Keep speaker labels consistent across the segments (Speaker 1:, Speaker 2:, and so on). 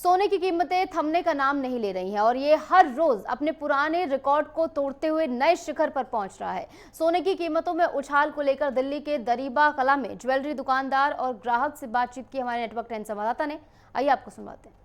Speaker 1: सोने की कीमतें थमने का नाम नहीं ले रही हैं और ये हर रोज अपने पुराने रिकॉर्ड को तोड़ते हुए नए शिखर पर पहुंच रहा है। सोने की कीमतों में उछाल को लेकर दिल्ली के दरीबा कला में ज्वेलरी दुकानदार और ग्राहक से बातचीत की हमारे नेटवर्क 10 संवाददाता ने। आइए आपको सुनवाते हैं।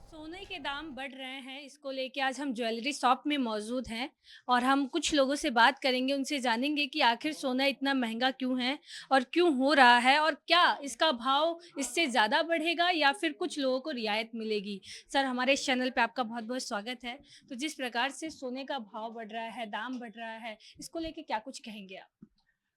Speaker 2: सोने के दाम बढ़ रहे हैं, इसको लेके आज हम ज्वेलरी शॉप में मौजूद हैं और हम कुछ लोगों से बात करेंगे, उनसे जानेंगे कि आखिर सोना इतना महंगा क्यों है और क्यों हो रहा है और क्या इसका भाव इससे ज़्यादा बढ़ेगा या फिर कुछ लोगों को रियायत मिलेगी। सर, हमारे इस चैनल पे आपका बहुत-बहुत स्वागत है। तो जिस प्रकार से सोने का भाव बढ़ रहा है, दाम बढ़ रहा है, इसको लेके क्या कुछ कहेंगे आप?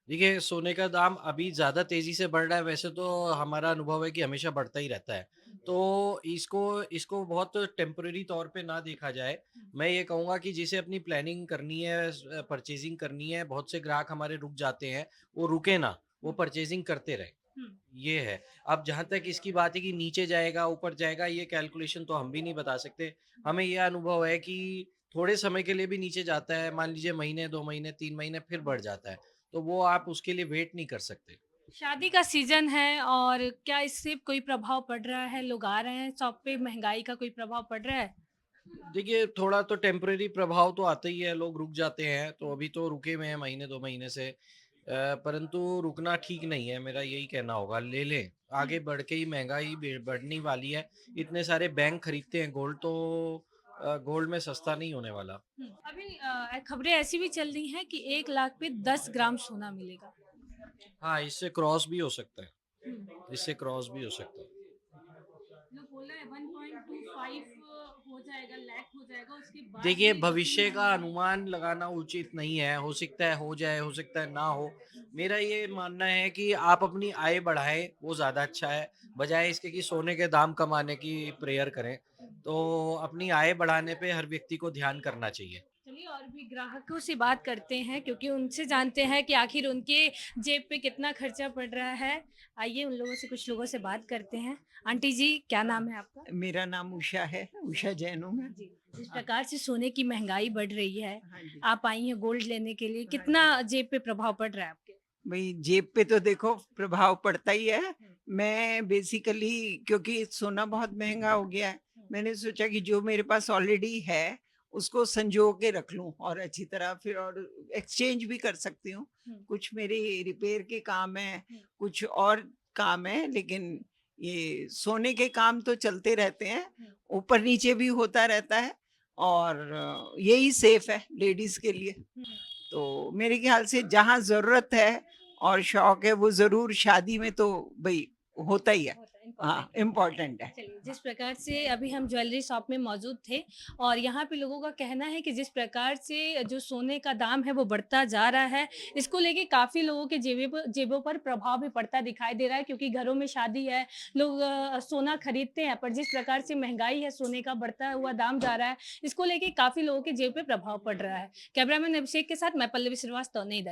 Speaker 3: देखिए, सोने का दाम अभी ज़्यादा तेज़ी से बढ़ रहा है, वैसे तो हमारा अनुभव है कि हमेशा बढ़ता ही रहता है। तो इसको इसको बहुत टेम्परेरी तौर पे ना देखा जाए। मैं ये कहूँगा कि जिसे अपनी प्लानिंग करनी है, परचेज़िंग करनी है, बहुत से ग्राहक हमारे रुक जाते हैं, वो रुके ना, वो
Speaker 2: हुँ,
Speaker 3: परचेज़िंग करते रहें,
Speaker 2: हुँ,
Speaker 3: ये है। अब जहाँ तक इसकी बात है कि नीचे जाएगा, ऊपर जाएगा, ये कैलकुलेशन तो हम भी नहीं बता सकते। हमें ये अनुभव है कि थोड़े समय के लिए भी नीचे जाता है, मान लीजिए महीने, 2 महीने, 3 महीने, फिर बढ़ जाता है। तो वो आप उसके लिए वेट नहीं कर सकते।
Speaker 2: शादी का सीज़न है और क्या इससे कोई प्रभाव पड़ रहा है? लोग आ रहे हैं शॉप पे, महँगाई का कोई प्रभाव पड़ रहा है?
Speaker 3: देखिए, थोड़ा तो टेम्परेरी प्रभाव तो आता ही है, लोग रुक जाते हैं, तो अभी तो रुके हुए हैं महीने 2 महीने से। परंतु रुकना ठीक नहीं है, मेरा यही कहना होगा, ले लें।
Speaker 2: हुँ,
Speaker 3: आगे बढ़ के ही महँगाई बढ़नी वाली है। इतने सारे बैंक खरीदते हैं गोल्ड, तो गोल्ड में सस्ता नहीं होने वाला।
Speaker 2: हुँ। अभी खबरें ऐसी भी चल रही हैं कि 1 लाख पे 10 ग्राम सोना मिलेगा।
Speaker 3: हाँ, इससे क्रॉस भी हो सकता है,
Speaker 2: हुँ।
Speaker 3: इससे क्रॉस भी हो सकता है।
Speaker 2: लोग बोल रहे हैं 1.25 हो जाएगा, लाख हो जाएगा, उसके बाद
Speaker 3: देखिए,
Speaker 2: भी इतनी
Speaker 3: भविष्य का
Speaker 2: महँगाई।
Speaker 3: अनुमान लगाना उचित नहीं है, हो सकता है हो जाए, हो सकता है ना हो। मेरा ये मानना है कि आप अपनी आय बढ़ाएँ, वो ज़्यादा अच्छा है, बजाए इसके कि सोने के दाम कमाने की प्रेयर करें। तो अपनी आय बढ़ाने पे हर व्यक्ति को ध्यान करना चाहिए।
Speaker 2: चलिए और भी ग्राहकों से बात करते हैं क्योंकि उनसे जानते हैं कि आखिर उनके जेब पे कितना खर्चा पड़ रहा है। आइए उन लोगों से कुछ लोगों से बात करते हैं। आंटी जी, क्या नाम है आपका?
Speaker 4: मेरा नाम उषा है, उषा जैन हूँ मैं।
Speaker 2: जी। जिस
Speaker 4: हाँ,
Speaker 2: प्रकार से सोने की महँगाई बढ़ रही है,
Speaker 4: हाँ जी,
Speaker 2: आप आई हैं गोल्ड लेने के लिए,
Speaker 4: हाँ
Speaker 2: कितना
Speaker 4: जी।
Speaker 2: जेब पे प्रभाव पड़ रहा है आपके?
Speaker 4: भई जेब पे तो देखो प्रभाव पड़ता ही है।
Speaker 2: हुँ,
Speaker 4: मैं बेसिकली क्योंकि सोना बहुत महँगा हो गया है,
Speaker 2: हुँ,
Speaker 4: मैंने सोचा कि जो मेरे पास ऑलरेडी है, उसको संजो के रख लूँ और अच्छी तरह फिर और एक्सचेंज भी कर सकती हूँ।
Speaker 2: हुँ,
Speaker 4: कुछ मेरे रिपेयर के काम हैं,
Speaker 2: हुँ,
Speaker 4: कुछ और काम हैं, लेकिन ये सोने के काम तो चलते रहते हैं,
Speaker 2: हुँ,
Speaker 4: ऊपर-नीचे भी होता रहता है और यही सेफ है लेडीज़ के लिए।
Speaker 2: हुँ।
Speaker 4: तो मेरे ख्याल से जहाँ ज़रूरत है और शौक है वो ज़रूर शादी में तो भई होता ही है।
Speaker 2: होता है, इम्पोर्टेंट
Speaker 4: हाँ,
Speaker 2: है।
Speaker 4: इम्पोर्टेंट है।
Speaker 2: चलिए, जिस प्रकार से अभी हम ज्वेलरी शॉप में मौजूद थे और यहाँ पे लोगों का कहना है कि जिस प्रकार से जो सोने का दाम है वो बढ़ता जा रहा है, इसको लेके काफ़ी लोगों के जेबों पर प्रभाव भी पड़ता दिखाई दे रहा है क्योंकि घरों में शादी है, लोग सोना खरीदते हैं पर जिस प्रकार से महँगाई है, सोने का बढ़ता हुआ दाम जा रहा है, इसको लेके काफ़ी लोगों के जेब पे प्रभाव पड़ रहा है। कैमरामैन अभिषेक के साथ मैं पल्लवी श्रीवास्तव, नई दिल्ली।